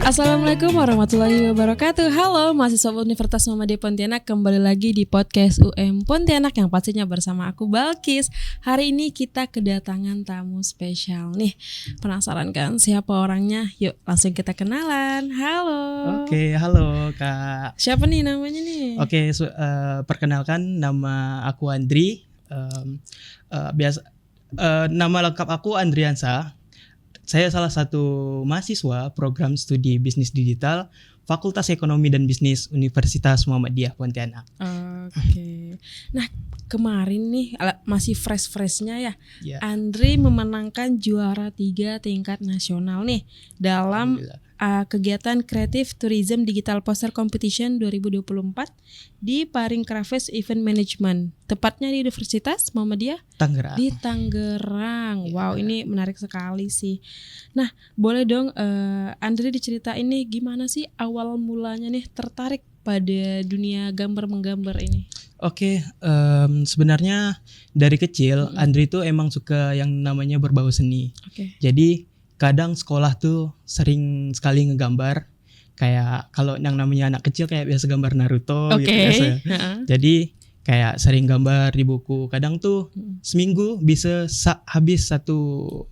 Assalamualaikum warahmatullahi wabarakatuh. Halo mahasiswa Universitas Muhammadiyah Pontianak, kembali lagi di podcast UM Pontianak yang pastinya bersama aku Balkis. Hari ini kita kedatangan tamu spesial nih. Penasaran kan siapa orangnya? Yuk langsung kita kenalan. Halo. Oke, halo Kak. Siapa nih namanya nih? Oke, perkenalkan nama aku Andri. Nama lengkap aku Andriansa. Saya salah satu mahasiswa program studi bisnis digital Fakultas Ekonomi dan Bisnis Universitas Muhammadiyah Pontianak. Oke. Nah, kemarin nih masih fresh-freshnya ya. Ya. Andri memenangkan juara 3 tingkat nasional nih dalam kegiatan Creative Tourism Digital Poster Competition 2024 di Paringkrafes Event Management, tepatnya di Universitas Muhammadiyah Tangerang. di Tangerang. Wow, ini menarik sekali sih. Nah, boleh dong Andri diceritain nih gimana sih awal mulanya nih tertarik pada dunia gambar menggambar ini? Oke, sebenarnya dari kecil Andri tuh emang suka yang namanya berbau seni. Oke. Jadi kadang sekolah tuh sering sekali ngegambar, kayak kalau yang namanya anak kecil kayak biasa gambar Naruto gitu biasa. Jadi kayak sering gambar di buku. Kadang tuh seminggu bisa habis satu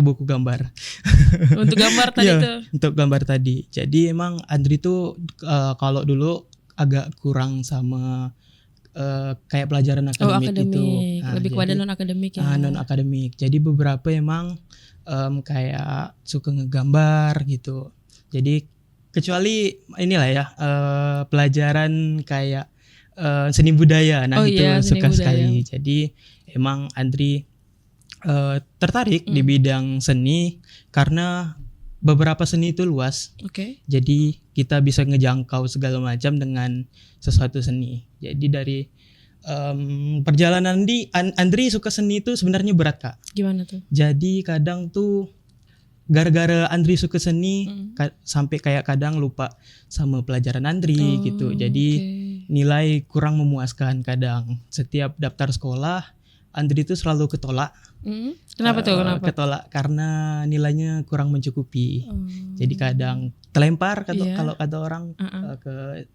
buku gambar. Untuk gambar tadi tuh. Untuk gambar tadi. Jadi emang Andri tuh kalau dulu agak kurang sama kayak pelajaran akademik gitu. Lebih kepada non akademik ya. Non akademik. Jadi beberapa emang kayak suka ngegambar gitu. Jadi kecuali inilah ya pelajaran kayak seni budaya. Nah itu suka budaya sekali. Jadi emang Andri tertarik di bidang seni karena beberapa seni itu luas. Jadi kita bisa ngejangkau segala macam dengan sesuatu seni. Jadi dari perjalanan Andri suka seni itu sebenarnya berat, Kak. Gimana tuh? Jadi kadang tuh gara-gara Andri suka seni sampai kayak kadang lupa sama pelajaran Andri gitu. Jadi nilai kurang memuaskan kadang. Setiap daftar sekolah Andri itu selalu ketolak. Kenapa tuh? Kenapa? Ketolak karena nilainya kurang mencukupi. Jadi kadang kelempar kalau kata orang ke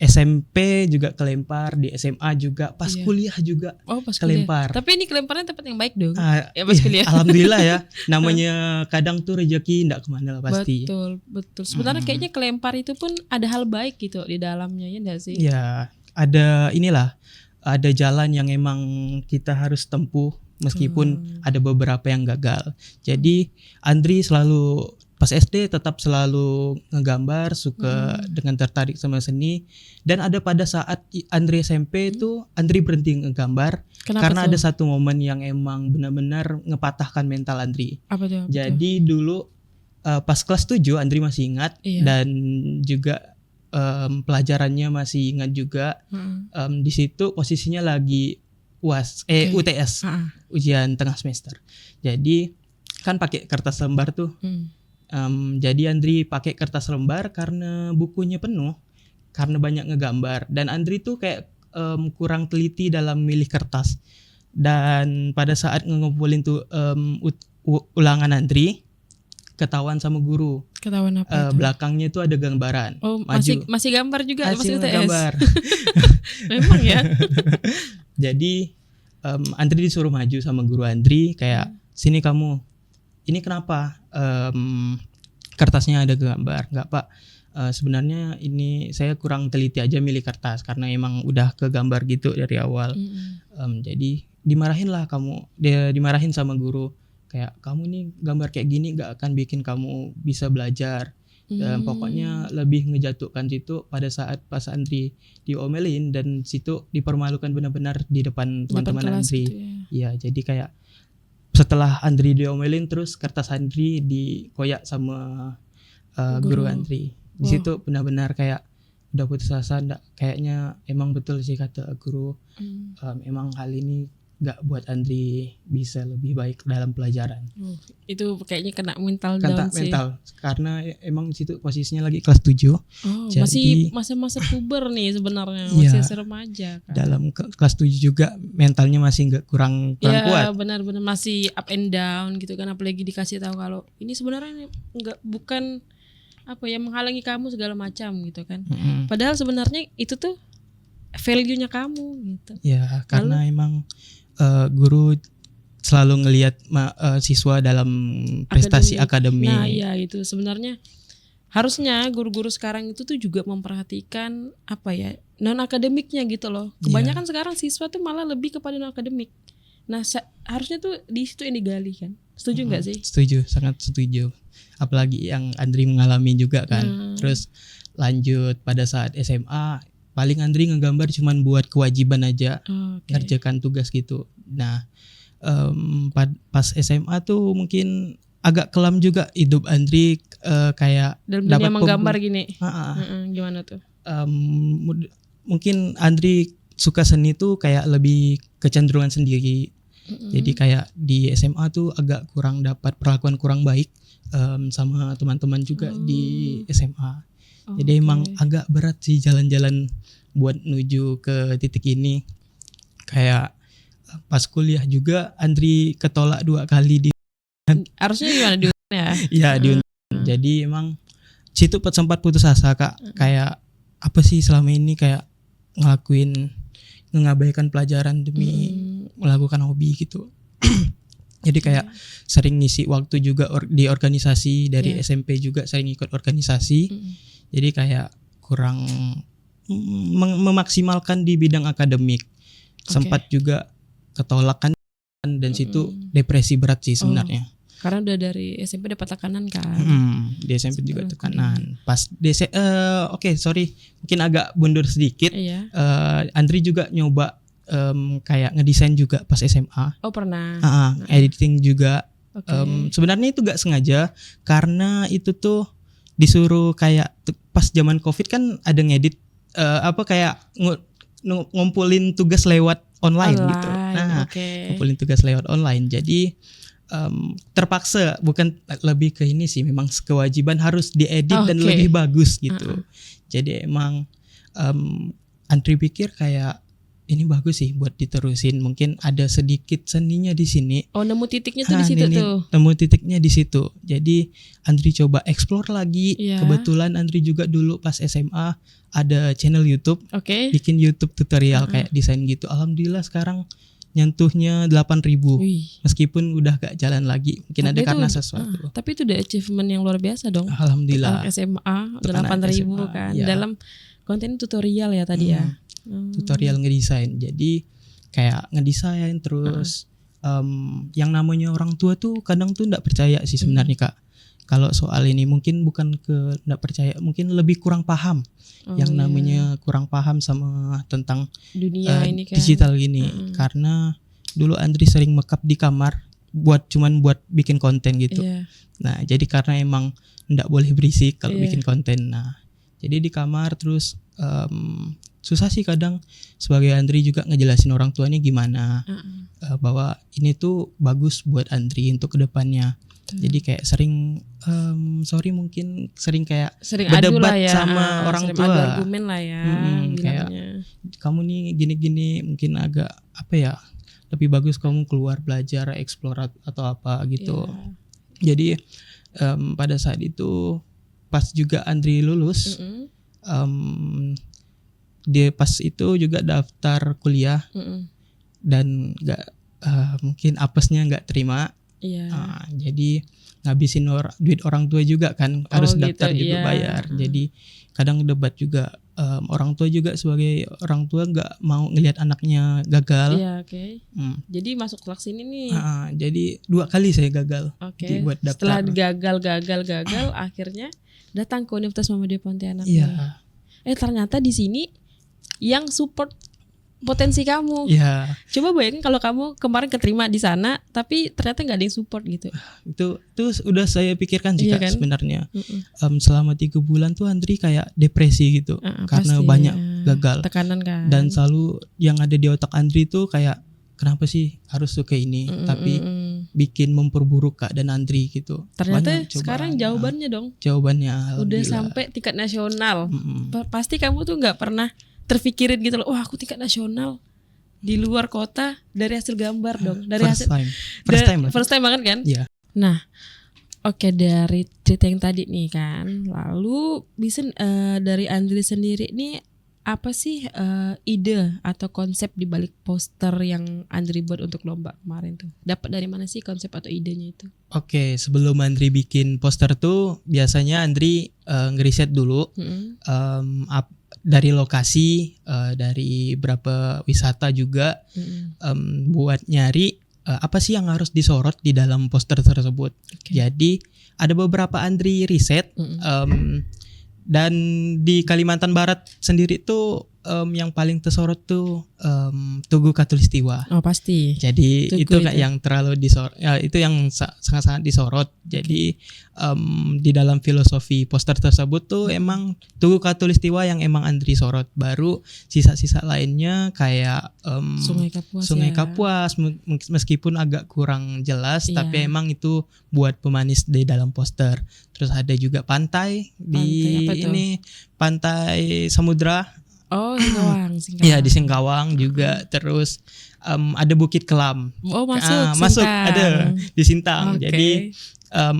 SMP juga kelempar, di SMA juga, pas kuliah juga kelempar. Tapi ini kelemparnya tempat yang baik dong. Ya pas kuliah. Alhamdulillah ya. Namanya kadang tuh rezeki enggak kemana lah pasti. Betul. Sebenarnya kayaknya kelempar itu pun ada hal baik gitu di dalamnya, ya enggak sih? Ya, ada jalan yang emang kita harus tempuh meskipun ada beberapa yang gagal. Jadi Andri selalu pas SD tetap selalu ngegambar, suka dengan tertarik sama seni. Dan ada pada saat Andri SMP itu Andri berhenti ngegambar. Karena ada satu momen yang emang benar-benar ngepatahkan mental Andri. Apa tuh? Jadi dulu pas kelas 7 Andri masih ingat dan juga pelajarannya masih ingat juga. Di situ posisinya lagi UTS, ujian tengah semester. Jadi kan pakai kertas lembar tuh. Jadi Andri pakai kertas lembar karena bukunya penuh, karena banyak ngegambar. Dan Andri tuh kayak kurang teliti dalam milih kertas. Dan pada saat ngumpulin tuh ulangan Andri, ketahuan sama guru. Ketahuan apa? Belakangnya itu ada gambaran. Masih gambar juga, masih UTS. Gambar. Memang ya. Jadi Andri disuruh maju sama guru Andri kayak sini kamu. Ini kenapa kertasnya ada gambar? Enggak, Pak. Sebenarnya ini saya kurang teliti aja milih kertas karena emang udah kegambar gitu dari awal. Jadi dimarahin sama guru. Kayak kamu nih gambar kayak gini gak akan bikin kamu bisa belajar. Pokoknya lebih ngejatuhkan situ pada saat pas Andri diomelin dan situ dipermalukan benar-benar di depan teman-teman Andri. Gitu ya. Jadi kayak setelah Andri diomelin terus kertas Andri dikoyak sama guru Andri. Di situ benar-benar kayak udah putus asa. Kayaknya emang betul sih kata guru. Emang hal ini gak buat Andri bisa lebih baik dalam pelajaran. Itu kayaknya kena mental down sih. Karena emang di situ posisinya lagi kelas 7. Jadi, masih masa-masa puber nih sebenarnya, masih remaja kan. Dalam kelas 7 juga mentalnya masih kurang kuat. Iya, benar-benar masih up and down gitu kan, apalagi dikasih tahu kalau ini sebenarnya bukan apa ya, menghalangi kamu segala macam gitu kan. Padahal sebenarnya itu tuh value-nya kamu gitu. Ya, karena emang guru selalu ngelihat siswa dalam prestasi akademik. Nah, iya itu sebenarnya harusnya guru-guru sekarang itu tuh juga memperhatikan apa ya, non akademiknya gitu loh. Kebanyakan sekarang siswa tuh malah lebih kepada non akademik. Nah, harusnya tuh di situ yang digali kan. Setuju nggak sih? Setuju, sangat setuju. Apalagi yang Andri mengalami juga kan. Terus lanjut pada saat SMA, paling Andri ngegambar cuman buat kewajiban aja, ngerjakan tugas gitu. Nah, pas SMA tuh mungkin agak kelam juga hidup Andri, kayak dalam dunia menggambar gini. Gimana tuh? Mungkin Andri suka seni tuh kayak lebih kecenderungan sendiri. Jadi kayak di SMA tuh agak kurang dapat perlakuan kurang baik sama teman-teman juga di SMA. Jadi emang agak berat sih jalan-jalan buat menuju ke titik ini. Kayak pas kuliah juga Andri ketolak 2 kali di. Harusnya gimana di ya? Iya di. Jadi emang situ sempat putus asa Kak. Kayak apa sih selama ini kayak mengabaikan pelajaran demi melakukan hobi gitu. Jadi kayak sering ngisi waktu juga di organisasi, dari SMP juga sering ikut organisasi. Jadi kayak kurang memaksimalkan di bidang akademik. Sempat juga ketolakan dan situ depresi berat sih sebenarnya. Karena udah dari SMP dapat tekanan kan. Di SMP juga tekanan. Pas sorry, mungkin agak mundur sedikit. Andri juga nyoba kayak ngedesain juga pas SMA. Oh pernah. Editing juga. Sebenarnya itu gak sengaja, karena itu tuh disuruh kayak pas zaman COVID kan ada ngedit kayak ngumpulin tugas lewat online gitu. Nah, ngumpulin tugas lewat online. Jadi terpaksa, bukan lebih ke ini sih, memang kewajiban harus diedit dan lebih bagus gitu. Jadi emang Andri pikir kayak ini bagus sih buat diterusin. Mungkin ada sedikit seninya di sini. Oh, nemu titiknya tuh di situ tuh. Nemu titiknya di situ. Jadi Andri coba explore lagi. Kebetulan Andri juga dulu pas SMA ada channel YouTube. Bikin YouTube tutorial kayak desain gitu. Alhamdulillah sekarang nyentuhnya 8.000. Meskipun udah gak jalan lagi. Mungkin ada karena sesuatu. Tapi itu udah achievement yang luar biasa dong. Alhamdulillah. SMA 8.000 kan. Dalam konten tutorial ya tadi ya. Tutorial ngedesain. Jadi kayak ngedesain terus yang namanya orang tua tuh kadang tuh nggak percaya sih sebenarnya Kak. Kalau soal ini mungkin bukan ke nggak percaya, mungkin lebih kurang paham. Yang namanya kurang paham sama tentang dunia ini kan. Digital gini. Karena dulu Andri sering makeup di kamar cuman buat bikin konten gitu. Nah, jadi karena emang nggak boleh berisik kalau bikin konten. Nah, jadi di kamar terus susah sih kadang sebagai Andri juga ngejelasin orang tuanya gimana bahwa ini tuh bagus buat Andri untuk kedepannya. Jadi kayak sering mungkin sering kayak berdebat sama orang tua. Adu argumen lah ya. Kayak kamu nih gini-gini, mungkin agak apa ya, lebih bagus kamu keluar belajar, explore atau apa gitu. Jadi pada saat itu pas juga Andri lulus, dia pas itu juga daftar kuliah dan mungkin apesnya nggak terima. Jadi ngabisin duit orang tua juga kan, harus daftar juga bayar. Jadi kadang debat juga, orang tua juga sebagai orang tua nggak mau ngelihat anaknya gagal. Jadi masuk kelas ini nih. Jadi 2 kali saya gagal. Buat daftar. Setelah gagal akhirnya datang ke Universitas Muhammadiyah Pontianak. Ternyata di sini yang support potensi kamu. Coba bayangin kalau kamu kemarin keterima di sana tapi ternyata nggak ada yang support gitu. Itu udah saya pikirkan sih Kak, kan? Sebenarnya selama 3 bulan tuh Andri kayak depresi gitu karena banyak gagal, tekanan kan. Dan selalu yang ada di otak Andri tuh kayak kenapa sih harus tuh kayak ini, tapi bikin memperburuk keadaan Andri gitu. Ternyata sekarang jawabannya dong. Jawabannya udah sampai tingkat nasional. Pasti kamu tuh nggak pernah terpikirin gitu loh, wah aku tingkat nasional di luar kota dari hasil gambar dong, dari first time banget kan. Nah, Oke, dari cerita yang tadi nih kan, lalu bisa dari Andri sendiri nih apa sih ide atau konsep di balik poster yang Andri buat untuk lomba kemarin tuh? Dapat dari mana sih konsep atau idenya itu? Oke, sebelum Andri bikin poster tuh biasanya Andri ngeriset dulu dari lokasi, dari berapa wisata juga, buat nyari apa sih yang harus disorot di dalam poster tersebut. Jadi ada beberapa Andri riset, dan di Kalimantan Barat sendiri tuh yang paling tersorot tuh Tugu Katulistiwa. Oh pasti. Jadi itu nggak yang terlalu disorot, ya, itu yang sangat-sangat disorot. Jadi di dalam filosofi poster tersebut tuh emang Tugu Katulistiwa yang emang Andri sorot. Baru sisa-sisa lainnya kayak Sungai Kapuas, meskipun agak kurang jelas, tapi emang itu buat pemanis di dalam poster. Terus ada juga pantai di Pantai Samudra. Oh, Singkawang. Iya, di Singkawang juga. Terus ada Bukit Kelam. Oh, masuk ada di Sintang. Jadi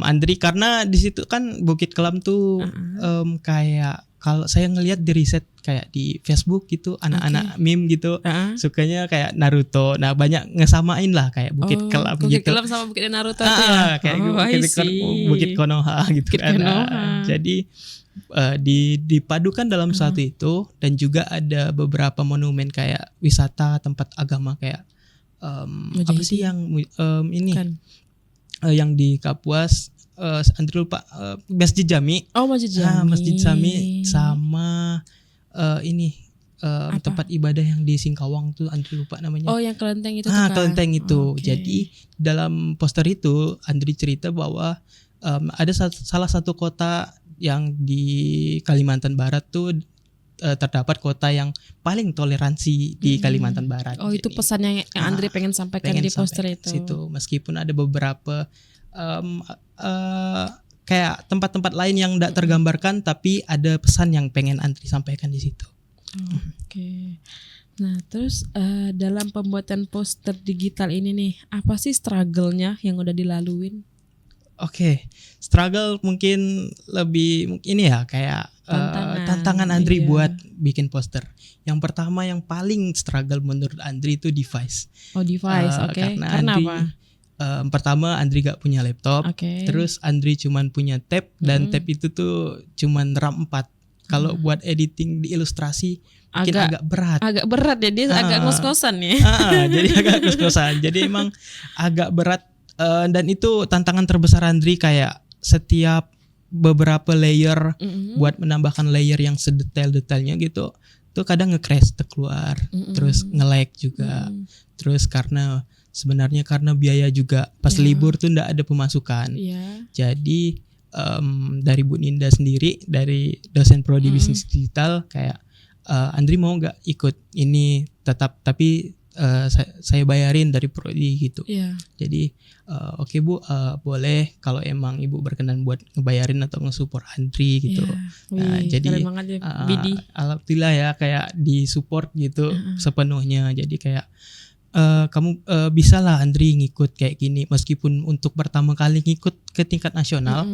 Andri karena di situ kan Bukit Kelam tuh kayak kalau saya ngelihat di riset kayak di Facebook gitu, anak-anak meme gitu, sukanya kayak Naruto. Nah, banyak ngesamain lah kayak Bukit Kelam gitu. Bukit Kelam sama Bukit Naruto tuh ya. Kayak Bukit Konoha gitu kan. Jadi dipadukan dalam satu itu, dan juga ada beberapa monumen kayak wisata tempat agama kayak apa sih yang ini yang di Kapuas, Andri lupa, Masjid Jami. Oh, Masjid Jami. Masjid Jami sama ini tempat ibadah yang di Singkawang tuh Andri lupa namanya. Oh, yang kelenteng itu tuh kan. Kelenteng itu. Jadi dalam poster itu Andri cerita bahwa ada salah satu kota yang di Kalimantan Barat tuh terdapat kota yang paling toleransi di Kalimantan Barat. Oh, jadi, itu pesan yang Andri pengen sampaikan di poster itu. Situ. Meskipun ada beberapa kayak tempat-tempat lain yang tidak tergambarkan, tapi ada pesan yang pengen Andri sampaikan di situ. Oke. Nah, terus dalam pembuatan poster digital ini nih, apa sih struggle-nya yang udah dilaluin? Oke, struggle mungkin lebih ini ya kayak tantangan Andri buat bikin poster. Yang pertama yang paling struggle menurut Andri itu device. Oh, device, oke. Karena Andri, apa? Pertama Andri gak punya laptop, terus Andri cuman punya tab, dan tab itu tuh cuman RAM 4. Kalau buat editing di ilustrasi mungkin agak berat. Agak berat ya, dia agak ngos-ngosan ya. Jadi agak ngos-ngosan. Jadi emang agak berat. Dan itu tantangan terbesar Andri, kayak setiap beberapa layer buat menambahkan layer yang sedetail-detailnya gitu, tuh kadang nge-crash keluar, terus nge-lag juga. Terus sebenarnya karena biaya juga pas libur tuh ndak ada pemasukan. Jadi dari Bu Ninda sendiri, dari dosen prodi bisnis digital, kayak Andri mau nggak ikut ini tetap, tapi saya bayarin dari prodi gitu. Jadi oke Bu, boleh kalau emang Ibu berkenan buat ngebayarin atau nge-support Andri gitu. Nah, jadi alhamdulillah ya kayak di-support gitu sepenuhnya. Jadi kayak kamu bisa lah Andri ngikut kayak gini, meskipun untuk pertama kali ngikut ke tingkat nasional.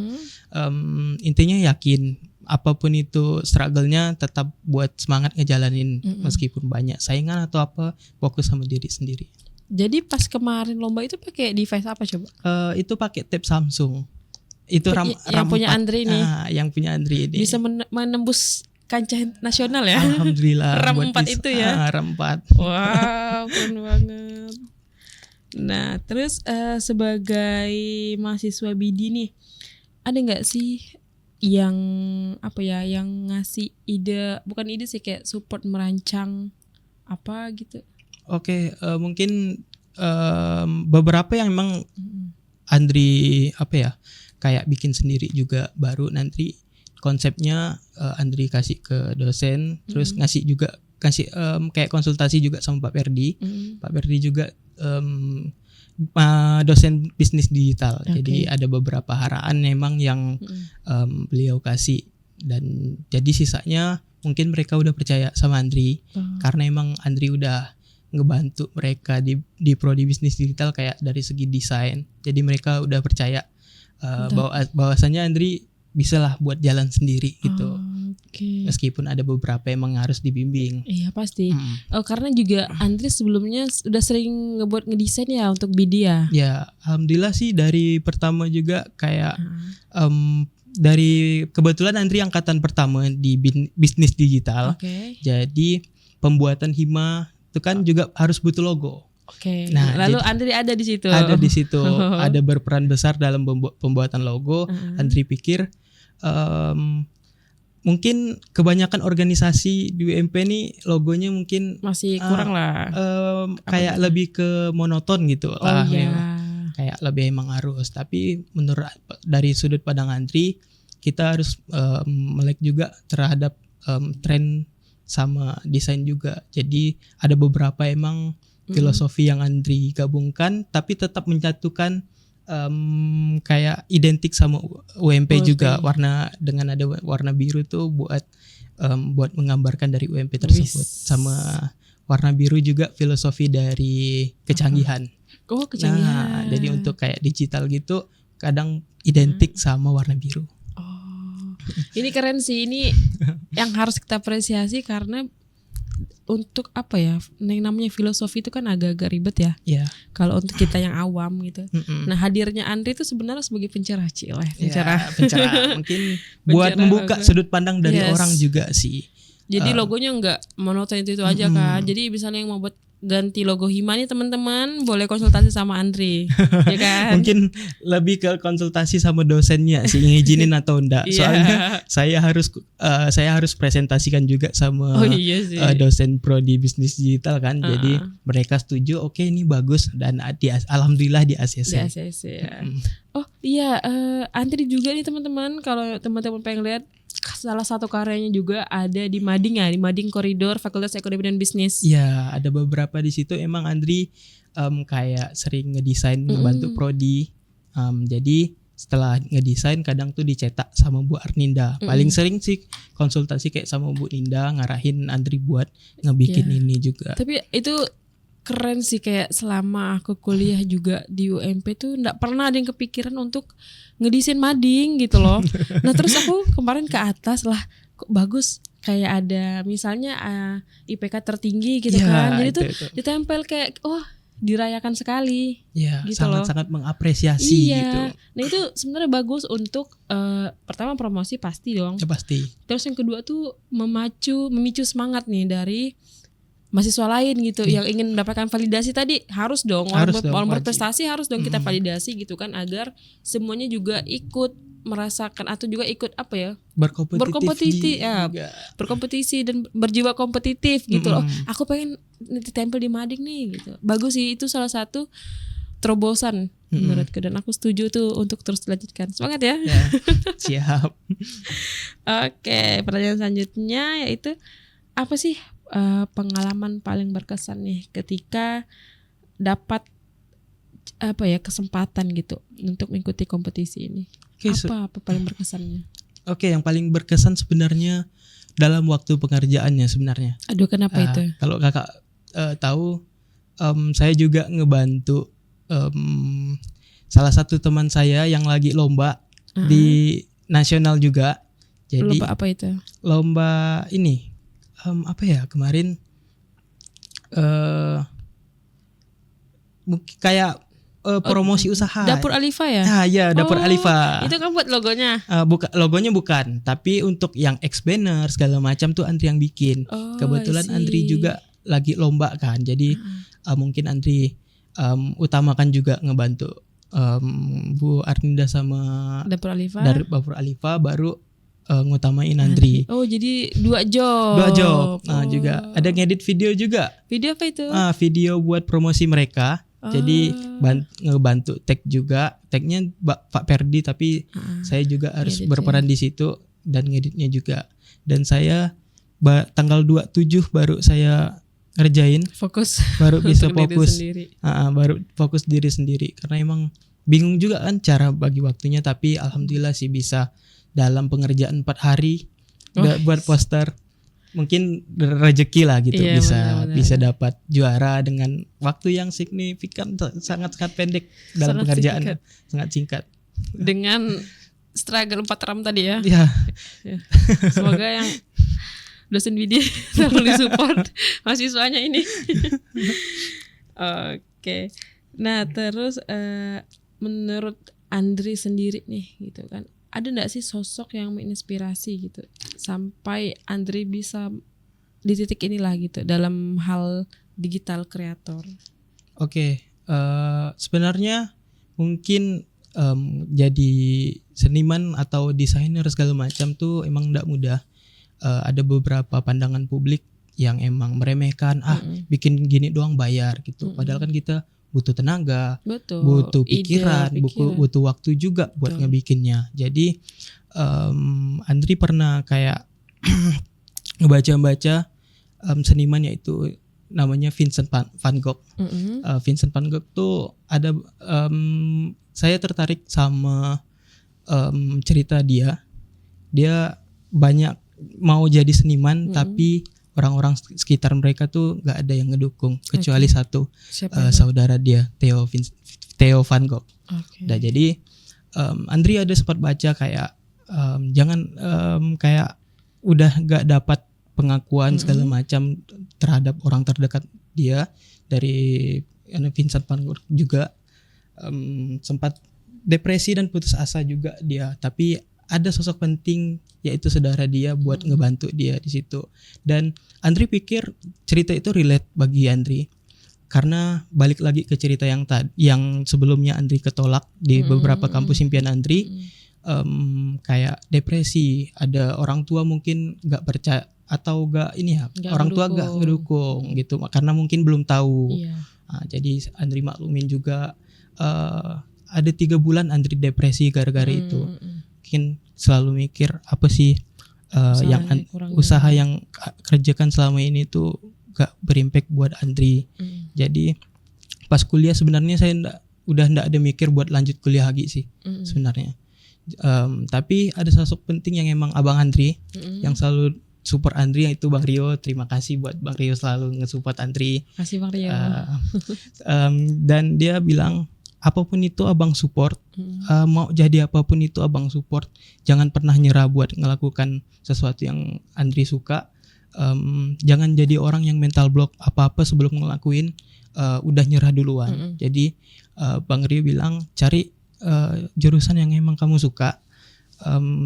Intinya yakin apapun itu struggle-nya, tetap buat semangat ngejalanin meskipun banyak saingan atau apa, fokus sama diri sendiri. Jadi pas kemarin lomba itu pakai device apa coba? Itu pakai tab Samsung. Itu RAM punya 4. Andri nih. Yang punya Andri ini. Bisa menembus kancah nasional ya. Alhamdulillah. RAM 4 itu ya. RAM 4. Wow, keren banget. Nah, terus sebagai mahasiswa BD nih, ada nggak sih yang yang ngasih ide, bukan ide sih, kayak support merancang apa gitu? Oke, mungkin beberapa yang memang Andri kayak bikin sendiri juga, baru nanti konsepnya Andri kasih ke dosen, terus kasih kayak konsultasi juga sama Pak Perdi. Pak Perdi juga dosen bisnis digital. Jadi ada beberapa arahan memang yang beliau kasih, dan jadi sisanya mungkin mereka udah percaya sama Andri karena emang Andri udah ngebantu mereka di prodi bisnis digital kayak dari segi desain. Jadi mereka udah percaya bahwasanya Andri bisalah buat jalan sendiri gitu. Okay. Meskipun ada beberapa yang harus dibimbing. Iya pasti. Karena juga Andri sebelumnya udah sering ngedesain ya untuk BD ya. Ya, alhamdulillah sih dari pertama juga kayak dari kebetulan Andri angkatan pertama di bisnis digital. Okay. Jadi pembuatan Hima itu kan juga harus butuh logo. Oke. Nah, lalu Andri ada di situ. Ada di situ, ada berperan besar dalam pembuatan logo. Andri pikir mungkin kebanyakan organisasi di UMP nih logonya mungkin masih kurang lah. Kayak lebih ke monoton gitu lah. Iya. Kayak lebih emang harus. Tapi menurut dari sudut pandang Andri, kita harus melek juga terhadap tren sama desain juga. Jadi ada beberapa emang filosofi yang Andri gabungkan, tapi tetap menyatukan kayak identik sama UMP juga. Warna dengan ada warna biru tuh buat menggambarkan dari UMP tersebut. Sama warna biru juga filosofi dari kecanggihan. Kecanggihan. Nah, jadi untuk kayak digital gitu kadang identik sama warna biru. Ini keren sih, ini yang harus kita apresiasi karena untuk apa ya, yang namanya filosofi itu kan agak-agak ribet ya. Yeah. Kalau untuk kita yang awam gitu. Nah, hadirnya Andri itu sebenarnya sebagai pencerah pencerah. Mungkin buat membuka sudut pandang dari orang juga sih. Jadi logonya nggak monoton itu aja kan. Jadi misalnya yang mau buat ganti logo Hima nih teman-teman boleh konsultasi sama Andri, ya kan? Mungkin lebih ke konsultasi sama dosennya sih ngizinin atau enggak. Soalnya saya harus presentasikan juga sama dosen prodi bisnis digital kan. Jadi mereka setuju, oke ini bagus dan alhamdulillah di ACC. Di ACC ya. Oh iya, Andri juga nih teman-teman, kalau teman-teman pengen lihat salah satu karyanya juga ada di Mading ya, di Mading Koridor Fakultas Ekonomi dan Bisnis. Ya, ada beberapa di situ. Emang Andri kayak sering ngedesain ngebantu prodi. Jadi setelah ngedesain kadang tuh dicetak sama Bu Arninda. Paling sering sih konsultasi kayak sama Bu Ninda, ngarahin Andri buat ngebikin ini juga. Tapi itu keren sih, kayak selama aku kuliah juga di UMP tuh nggak pernah ada yang kepikiran untuk ngedesain mading gitu loh. Nah terus aku kemarin ke atas lah, kok bagus, kayak ada misalnya IPK tertinggi gitu kan. Jadi tuh ditempel kayak dirayakan sekali. Iya, gitu sangat-sangat mengapresiasi gitu. Nah itu sebenarnya bagus untuk pertama promosi pasti dong. Ya pasti. Terus yang kedua tuh memicu semangat nih dari mahasiswa lain gitu yang ingin mendapatkan validasi tadi. Harus dong orang berprestasi harus dong kita validasi gitu kan, agar semuanya juga ikut merasakan atau juga ikut apa ya, berkompetisi dan berjiwa kompetitif gitu loh. Aku pengen ditempel di Mading nih gitu. Bagus sih, itu salah satu terobosan menurutku dan aku setuju tuh untuk terus dilanjutkan. Semangat ya. Siap. Oke, pertanyaan selanjutnya yaitu apa sih pengalaman paling berkesan nih ketika dapat kesempatan gitu untuk mengikuti kompetisi ini? Apa paling berkesannya? Yang paling berkesan sebenarnya dalam waktu pengerjaannya sebenarnya. Aduh, kenapa itu? Kalau kakak tahu, saya juga ngebantu salah satu teman saya yang lagi lomba di nasional juga. Jadi lomba apa itu? Lomba ini kemarin kayak promosi usaha. Dapur Alifa ya? Iya, Dapur Alifa. Itu kan buat logonya? Logonya bukan, tapi untuk yang X-banner segala macam tuh Andri yang bikin. Kebetulan Andri juga lagi lomba kan, jadi mungkin Andri utamakan juga ngebantu Bu Arninda sama Dapur Alifa. Dari Dapur Alifa baru ngutamain Andri. Jadi 2 job. Juga ada ngedit video juga. Video apa itu? Video buat promosi mereka. Jadi ngebantu tag juga. Tagnya Pak Perdi, tapi saya juga harus berperan di situ dan ngeditnya juga. Dan saya tanggal 27 baru saya ngerjain. Fokus. Baru bisa fokus. Baru fokus diri sendiri. Karena emang bingung juga kan cara bagi waktunya, tapi alhamdulillah sih bisa dalam pengerjaan 4 hari buat poster. Mungkin rezeki lah gitu, bisa dapat juara dengan waktu yang signifikan, sangat pendek dalam pengerjaan, sangat singkat. dengan struggle 4 RAM tadi ya. Ya. Semoga yang dosen BD selalu disupport mahasiswanya ini. Oke. Nah terus menurut Andri sendiri nih gitu kan, ada nggak sih sosok yang menginspirasi gitu sampai Andri bisa di titik inilah gitu dalam hal digital kreator? Oke, sebenarnya mungkin jadi seniman atau desainer segala macam tuh emang nggak mudah. Ada beberapa pandangan publik yang emang meremehkan, bikin gini doang bayar gitu. Padahal kan kita butuh tenaga, butuh pikiran, butuh waktu juga buat ngebikinnya. Jadi Andri pernah kayak ngebaca-baca seniman yaitu namanya Vincent van Gogh. Vincent van Gogh tuh ada saya tertarik sama cerita dia. Dia banyak mau jadi seniman tapi orang-orang sekitar mereka tuh nggak ada yang ngedukung kecuali satu saudara dia Theo van Gogh. Nah jadi Andri ada sempat baca kayak jangan kayak udah nggak dapat pengakuan segala macam terhadap orang terdekat dia dari Vincent van Gogh juga sempat depresi dan putus asa juga dia, tapi ada sosok penting yaitu saudara dia buat ngebantu dia di situ. Dan Andri pikir cerita itu relate bagi Andri karena balik lagi ke cerita yang sebelumnya Andri ketolak di beberapa kampus impian Andri. Kayak depresi, ada orang tua mungkin nggak percaya atau nggak orang tua nggak ngedukung gitu karena mungkin belum tahu. Nah, jadi Andri maklumin juga ada 3 bulan Andri depresi gara-gara itu. Mungkin selalu mikir apa sih usaha yang kerjakan selama ini tuh gak berimpact buat Andri. Jadi pas kuliah sebenarnya saya udah nggak ada mikir buat lanjut kuliah lagi sih sebenarnya. Tapi ada sosok penting yang emang abang Andri yang selalu support Andri, yaitu Bang Rio. Terima kasih buat Bang Rio selalu nge-support Andri. Kasih Bang Rio. Dan dia bilang apapun itu abang support, mau jadi apapun itu abang support. Jangan pernah nyerah buat ngelakukan sesuatu yang Andri suka. Jangan jadi orang yang mental block apa-apa sebelum ngelakuin udah nyerah duluan. Jadi Bang Rio bilang cari jurusan yang emang kamu suka,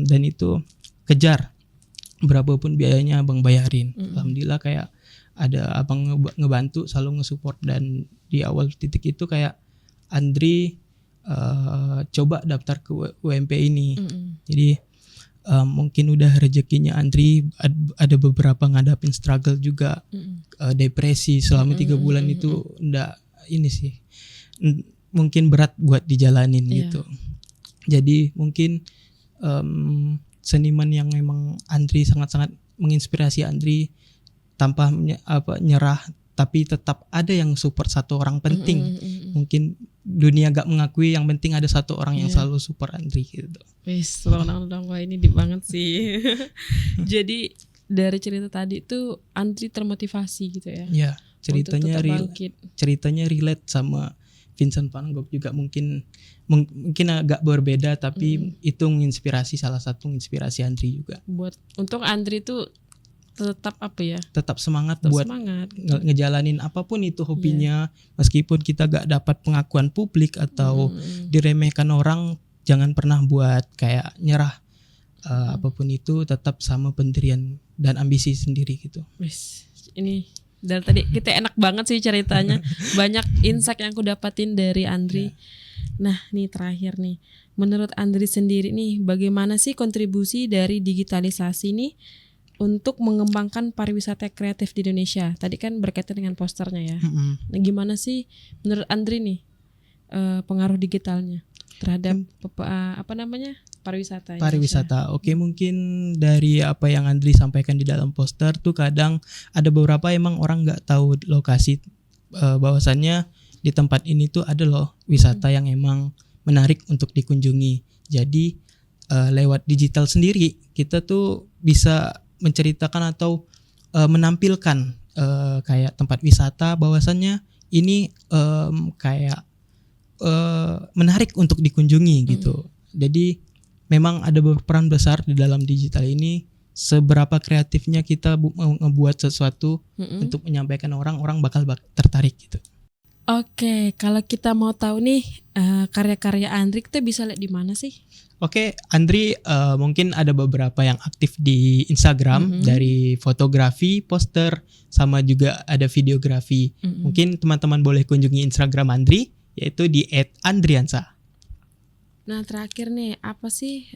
dan itu kejar berapapun biayanya abang bayarin. Alhamdulillah kayak ada abang ngebantu selalu nge-support, dan di awal titik itu kayak Andri coba daftar ke UMP ini. Jadi mungkin udah rezekinya Andri ada beberapa ngadapin struggle juga, depresi selama 3 bulan itu ndak ini sih mungkin berat buat dijalanin gitu. Jadi mungkin seniman yang memang Andri sangat-sangat menginspirasi Andri tanpa nyerah, tapi tetap ada yang support satu orang penting. Mungkin dunia gak mengakui, yang penting ada satu orang yang selalu support Andri gitu. Wis, wah ini deep banget sih. Jadi dari cerita tadi tuh Andri termotivasi gitu ya. Ya, ceritanya relate sama Vincent van Gogh juga, mungkin agak berbeda, tapi itu menginspirasi, salah satu menginspirasi Andri juga. Untuk Andri tuh tetap semangat buat ngejalanin apapun itu hobinya, meskipun kita gak dapat pengakuan publik atau diremehkan orang, jangan pernah buat kayak nyerah. Apapun itu tetap sama pendirian dan ambisi sendiri gitu. Wis, ini dari tadi kita enak banget sih ceritanya. Banyak insight yang aku dapatin dari Andri. Nah, nih terakhir nih. Menurut Andri sendiri nih, bagaimana sih kontribusi dari digitalisasi nih untuk mengembangkan pariwisata kreatif di Indonesia? Tadi kan berkaitan dengan posternya ya. Nah, gimana sih menurut Andri nih pengaruh digitalnya terhadap pariwisata? Oke, mungkin dari apa yang Andri sampaikan di dalam poster tuh kadang ada beberapa emang orang nggak tahu lokasi, bahwasannya di tempat ini tuh ada loh wisata yang emang menarik untuk dikunjungi. Jadi lewat digital sendiri kita tuh bisa menceritakan atau menampilkan kayak tempat wisata, bahwasannya ini kayak menarik untuk dikunjungi gitu. Jadi memang ada berperan besar di dalam digital ini. Seberapa kreatifnya kita ngebuat sesuatu untuk menyampaikan orang bakal tertarik gitu. Oke, kalau kita mau tahu nih karya-karya Andri, kita bisa lihat di mana sih? Oke, Andri mungkin ada beberapa yang aktif di Instagram dari fotografi, poster, sama juga ada videografi. Mungkin teman-teman boleh kunjungi Instagram Andri, yaitu di @andriansa. Nah, terakhir nih, apa sih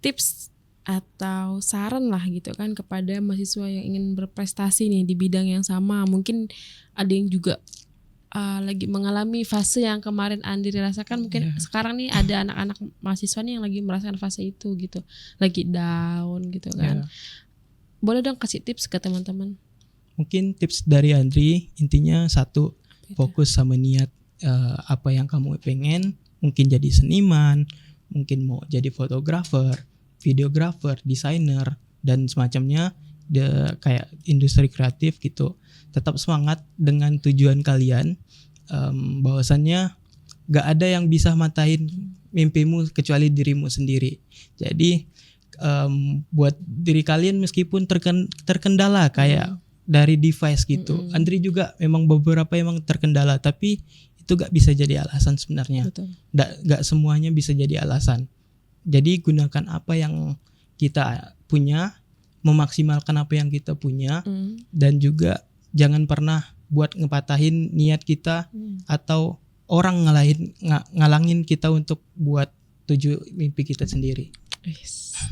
tips atau saran lah gitu kan kepada mahasiswa yang ingin berprestasi nih di bidang yang sama? Mungkin ada yang juga lagi mengalami fase yang kemarin Andri rasakan. Mungkin sekarang nih ada anak-anak mahasiswa nih yang lagi merasakan fase itu gitu, lagi down gitu kan. Boleh dong kasih tips ke teman-teman? Mungkin tips dari Andri intinya satu, fokus sama niat apa yang kamu pengen. Mungkin jadi seniman, mungkin mau jadi fotografer, videografer, desainer, dan semacamnya, kayak industri kreatif gitu. Tetap semangat dengan tujuan kalian. Bahwasannya gak ada yang bisa matain mimpimu kecuali dirimu sendiri. Jadi buat diri kalian meskipun terkendala kayak dari device gitu. Andri juga memang beberapa emang terkendala, tapi itu gak bisa jadi alasan sebenarnya. Gak semuanya bisa jadi alasan. Jadi gunakan apa yang kita punya, memaksimalkan apa yang kita punya, dan juga jangan pernah buat ngepatahin niat kita atau orang ngalangin kita untuk buat tuju mimpi kita sendiri.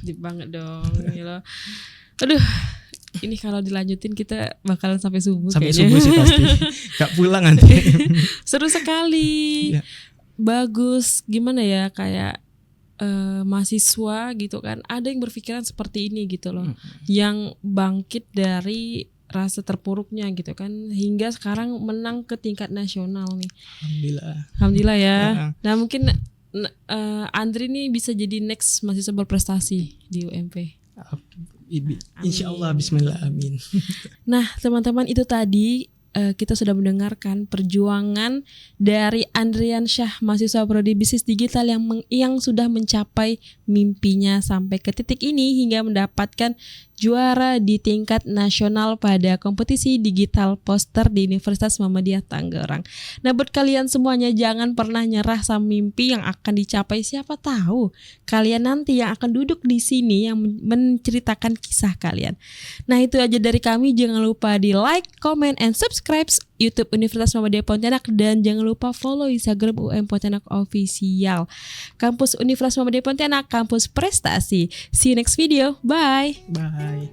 Deep banget dong. Aduh, ini kalau dilanjutin kita bakalan sampai subuh. Sampai kayaknya. Subuh sih pasti. Gak pulang nanti. Seru sekali. Bagus. Gimana ya, kayak mahasiswa gitu kan, ada yang berpikiran seperti ini gitu loh, yang bangkit dari rasa terpuruknya gitu kan, hingga sekarang menang ke tingkat nasional nih. Alhamdulillah ya. Nah mungkin Andri nih bisa jadi next mahasiswa berprestasi di UMP. Insyaallah, bismillah, amin. Nah teman-teman, itu tadi kita sudah mendengarkan perjuangan dari Andriansyah, mahasiswa prodi bisnis digital yang sudah mencapai mimpinya sampai ke titik ini hingga mendapatkan juara di tingkat nasional pada kompetisi digital poster di Universitas Muhammadiyah Tangerang. Nah, buat kalian semuanya, jangan pernah nyerah sama mimpi yang akan dicapai. Siapa tahu kalian nanti yang akan duduk di sini yang menceritakan kisah kalian. Nah, itu aja dari kami. Jangan lupa di like, comment, and subscribe YouTube Universitas Muhammadiyah Pontianak, dan jangan lupa follow Instagram UM Pontianak Official. Kampus Universitas Muhammadiyah Pontianak, kampus prestasi. See you next video. Bye. Bye.